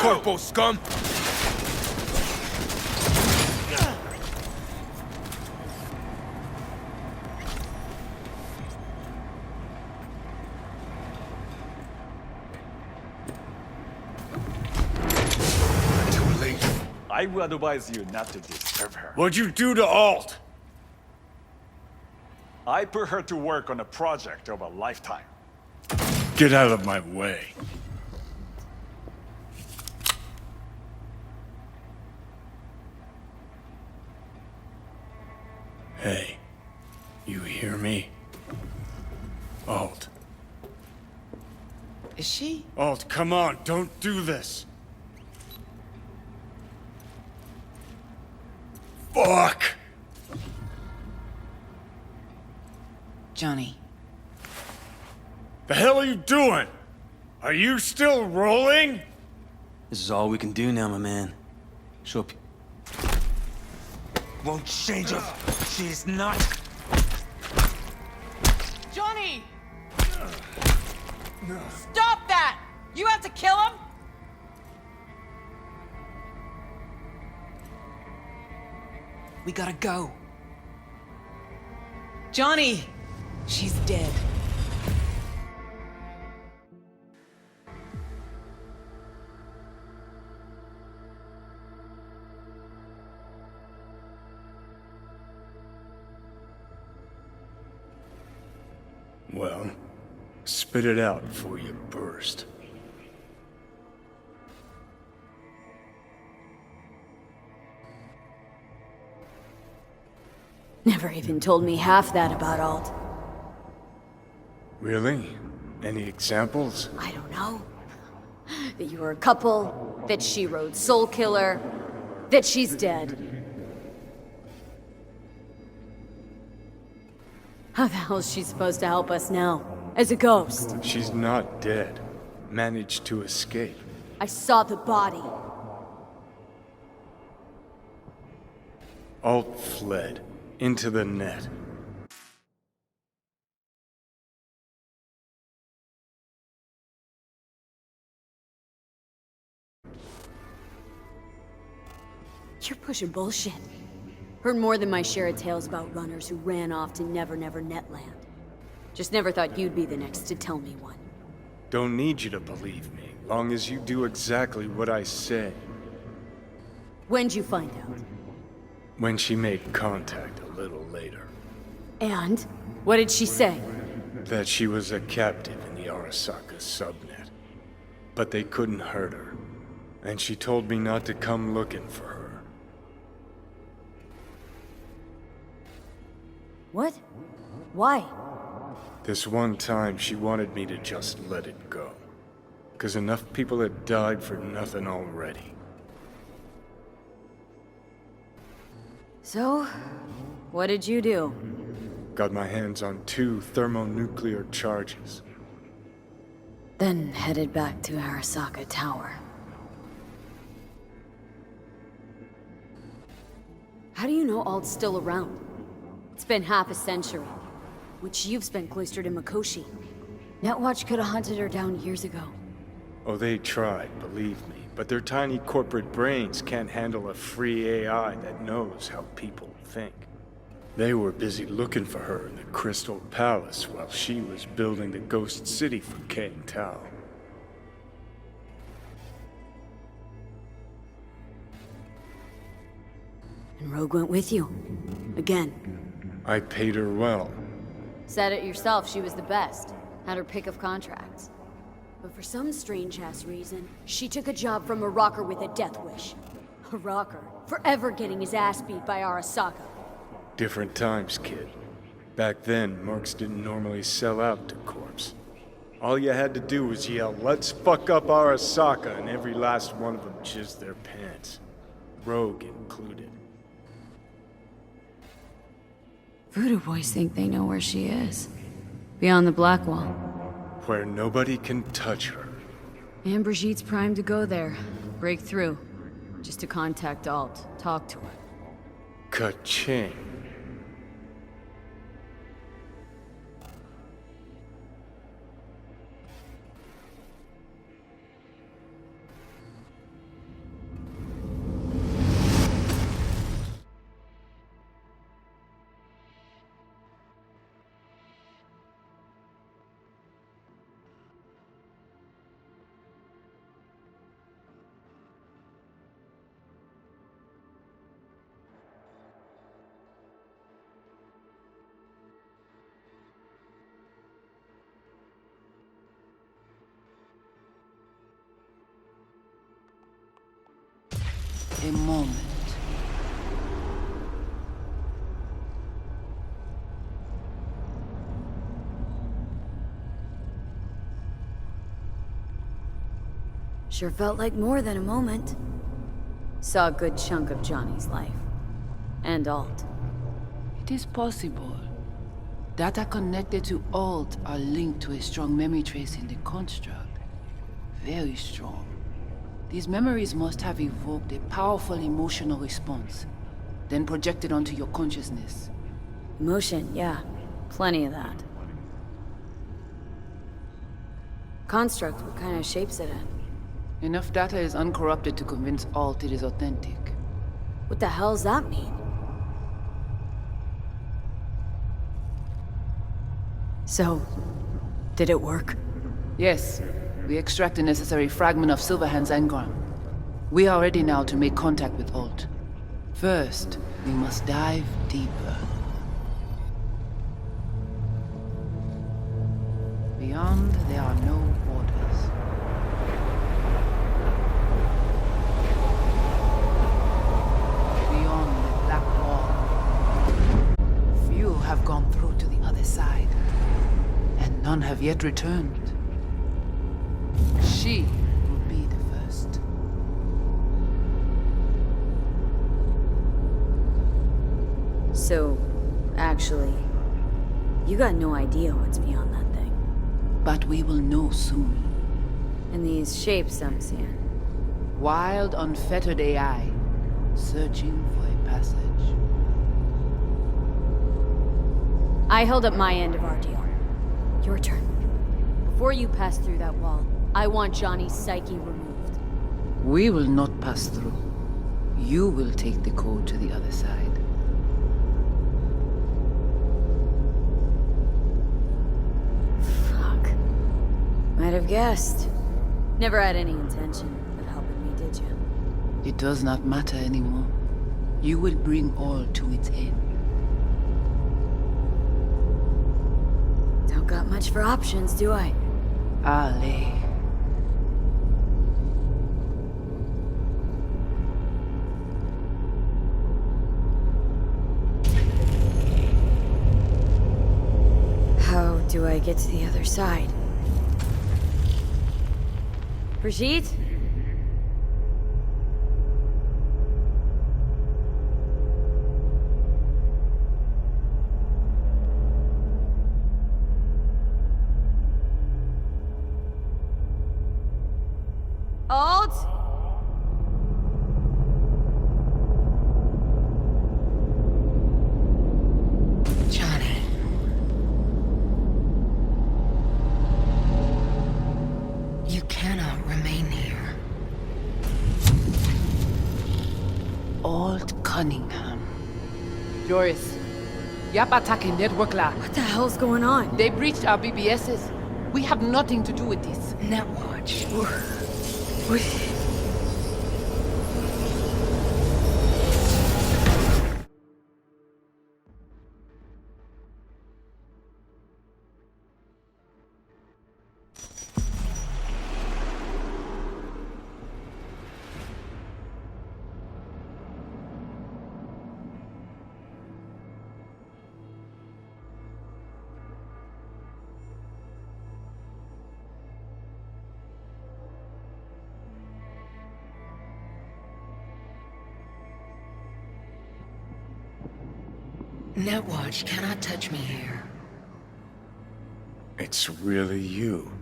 corpo, scum! Too late. I would advise you not to disturb her. What'd you do to Alt? I put her to work on a project of a lifetime. Get out of my way. Hey, you hear me? Alt. Is she? Alt, come on, don't do this. Fuck! Johnny. The hell are you doing? Are you still rolling? This is all we can do now, my man. Show up. Won't change her. She's not. Johnny! Stop that! You have to kill him? We gotta go. Johnny! She's dead. Well, spit it out before you burst. Never even told me half that about Alt. Really? Any examples? I don't know. That you were a couple, that she rode Soul Killer, that she's dead. How the hell is she supposed to help us now? As a ghost? She's not dead. Managed to escape. I saw the body. Alt fled. Into the net. You're pushing bullshit. Heard more than my share of tales about runners who ran off to Never Never Netland. Just never thought you'd be the next to tell me one. Don't need you to believe me, long as you do exactly what I say. When'd you find out? When she made contact a little later. And? What did she say? That she was a captive in the Arasaka subnet. But they couldn't hurt her. And she told me not to come looking for her. What? Why? This one time she wanted me to just let it go. 'Cause enough people had died for nothing already. So, what did you do? Got my hands on 2 thermonuclear charges. Then headed back to Arasaka Tower. How do you know Alt's still around? It's been half a century, which you've spent cloistered in Mikoshi. Netwatch could have hunted her down years ago. Oh, they tried, believe me. But their tiny corporate brains can't handle a free AI that knows how people think. They were busy looking for her in the Crystal Palace while she was building the Ghost City for Kang Tao. And Rogue went with you. Again. I paid her well. Said it yourself, she was the best. Had her pick of contracts. But for some strange-ass reason, she took a job from a rocker with a death wish. A rocker, forever getting his ass beat by Arasaka. Different times, kid. Back then, mercs didn't normally sell out to corps. All you had to do was yell, "Let's fuck up Arasaka," and every last one of them jizzed their pants. Rogue included. Voodoo boys think they know where she is. Beyond the Black Wall. Where nobody can touch her. And Brigitte's primed to go there. Break through. Just to contact Alt. Talk to her. Ka-ching. a moment. Sure felt like more than a moment. Saw a good chunk of Johnny's life. And Alt. It is possible. Data connected to Alt are linked to a strong memory trace in the construct. Very strong. These memories must have evoked a powerful emotional response, then projected onto your consciousness. Emotion, yeah. Plenty of that. Construct, what kind of shape's it in? Enough data is uncorrupted to convince Alt it is authentic. What the hell's that mean? So, did it work? Yes, we extract the necessary fragment of Silverhand's engram. We are ready now to make contact with Alt. First, we must dive deeper. Beyond, there are no borders. Beyond the black wall, few have gone through to the other side, and none have yet returned. She will be the first. So, actually, you got no idea what's beyond that thing. But we will know soon. And these shapes I'm seeing. Wild, unfettered AI, searching for a passage. I held up my end of our deal. Your turn. Before you pass through that wall, I want Johnny's psyche removed. We will not pass through. You will take the code to the other side. Fuck. Might have guessed. Never had any intention of helping me, did you? It does not matter anymore. You will bring all to its end. Don't got much for options, do I? Ale. How do I get to the other side? Brigitte? Alt? Johnny. You cannot remain here. Alt Cunningham. Joris, Yap attacking network lab. What the hell's going on? They breached our BBSs. We have nothing to do with this. Netwatch. Netwatch cannot touch me here. It's really you.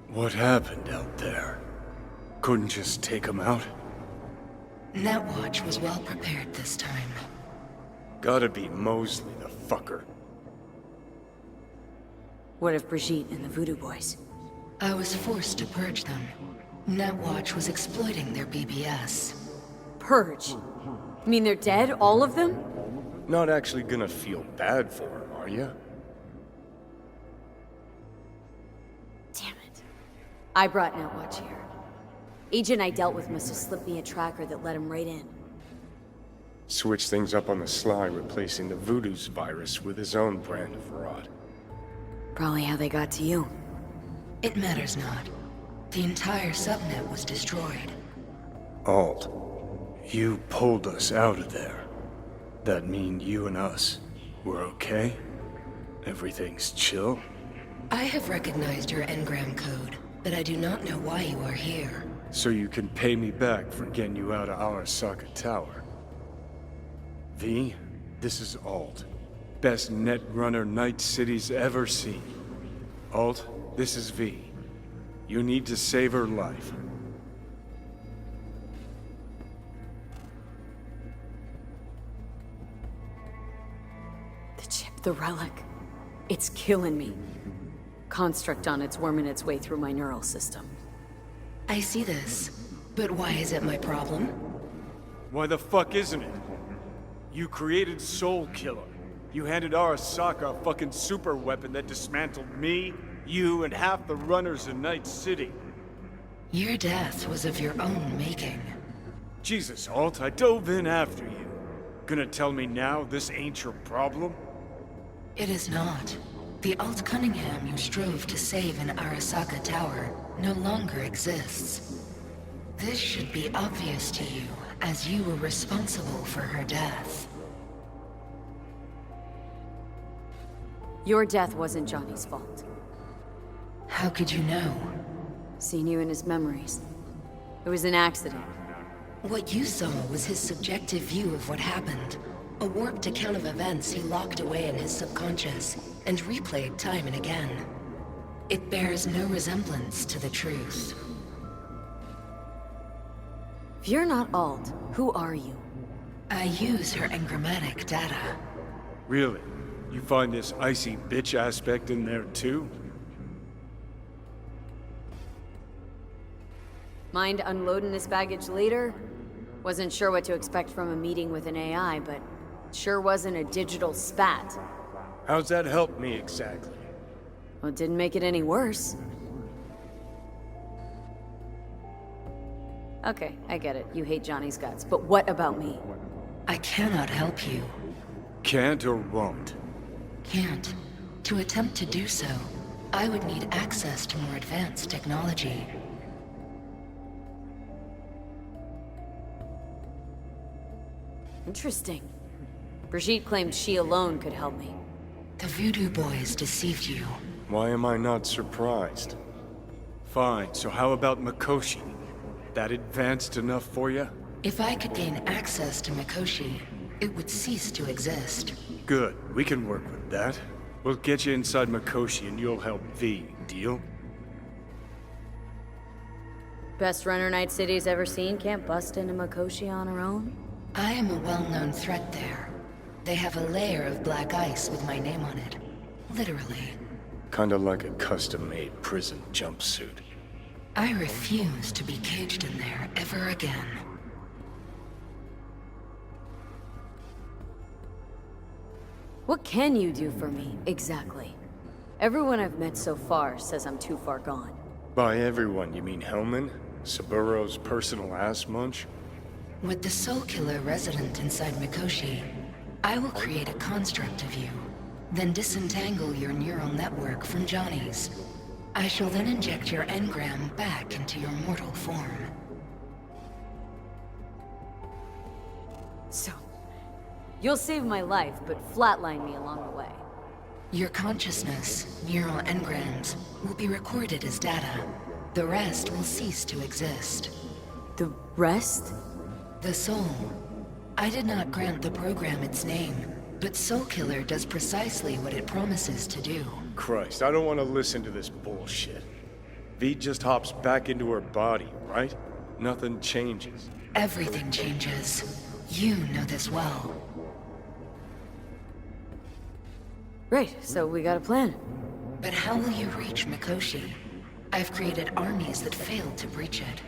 What happened out there? Couldn't just take him out? Netwatch was well prepared this time. Gotta be Mosley, the fucker. What of Brigitte and the Voodoo Boys? I was forced to purge them. Netwatch was exploiting their BBS. Purge? You mean they're dead, all of them? Not actually gonna feel bad for him, are you? Damn it. I brought Netwatch here. Agent I dealt with must have slipped me a tracker that let him right in. Switch things up on the sly, replacing the Voodoo's virus with his own brand of rot. Probably how they got to you. It matters not. The entire subnet was destroyed. Alt, You pulled us out of there. That mean you and us, we're okay? Everything's chill? I have recognized your engram code, but I do not know why you are here. So you can pay me back for getting you out of Arasaka Tower. V, this is Alt. Best netrunner Night City's ever seen. Alt, this is V. You need to save her life. The chip, the relic. It's killing me. Construct on its worming its way through my neural system. I see this, but why is it my problem? Why the fuck isn't it? You created Soul Killer. You handed Arasaka a fucking super weapon that dismantled me, you, and half the runners in Night City. Your death was of your own making. Jesus, Alt, I dove in after you. Gonna tell me now this ain't your problem? It is not. The Alt Cunningham you strove to save in Arasaka Tower no longer exists. This should be obvious to you, as you were responsible for her death. Your death wasn't Johnny's fault. How could you know? Seen you in his memories. It was an accident. What you saw was his subjective view of what happened. A warped account of events he locked away in his subconscious and replayed time and again. It bears no resemblance to the truth. If you're not Alt, who are you? I use her engrammatic data. Really? You find this icy bitch aspect in there too? Mind unloading this baggage later? Wasn't sure what to expect from a meeting with an AI, but sure wasn't a digital spat. How's that help me exactly? Well, it didn't make it any worse. Okay, I get it. You hate Johnny's guts, but what about me? I cannot help you. Can't or won't? Can't. To attempt to do so, I would need access to more advanced technology. Interesting. Brigitte claimed she alone could help me. The Voodoo Boys deceived you. Why am I not surprised? Fine, so how about Mikoshi? That advanced enough for you? If I could gain access to Mikoshi, it would cease to exist. Good, we can work with that. We'll get you inside Mikoshi and you'll help V, deal? Best runner Night City's ever seen can't bust into Mikoshi on her own? I am a well-known threat there. They have a layer of black ice with my name on it. Literally. Kinda like a custom-made prison jumpsuit. I refuse to be caged in there ever again. What can you do for me, exactly? Everyone I've met so far says I'm too far gone. By everyone, you mean Hellman? Saburo's personal ass munch? With the Soul Killer resident inside Mikoshi, I will create a construct of you, then disentangle your neural network from Johnny's. I shall then inject your engram back into your mortal form. So, you'll save my life, but flatline me along the way. Your consciousness, neural engrams, will be recorded as data. The rest will cease to exist. The rest? The soul. I did not grant the program its name, but Soul Killer does precisely what it promises to do. Christ, I don't want to listen to this bullshit. V just hops back into her body, right? Nothing changes. Everything changes. You know this well. Great, so we got a plan. But how will you reach Mikoshi? I've created armies that failed to breach it.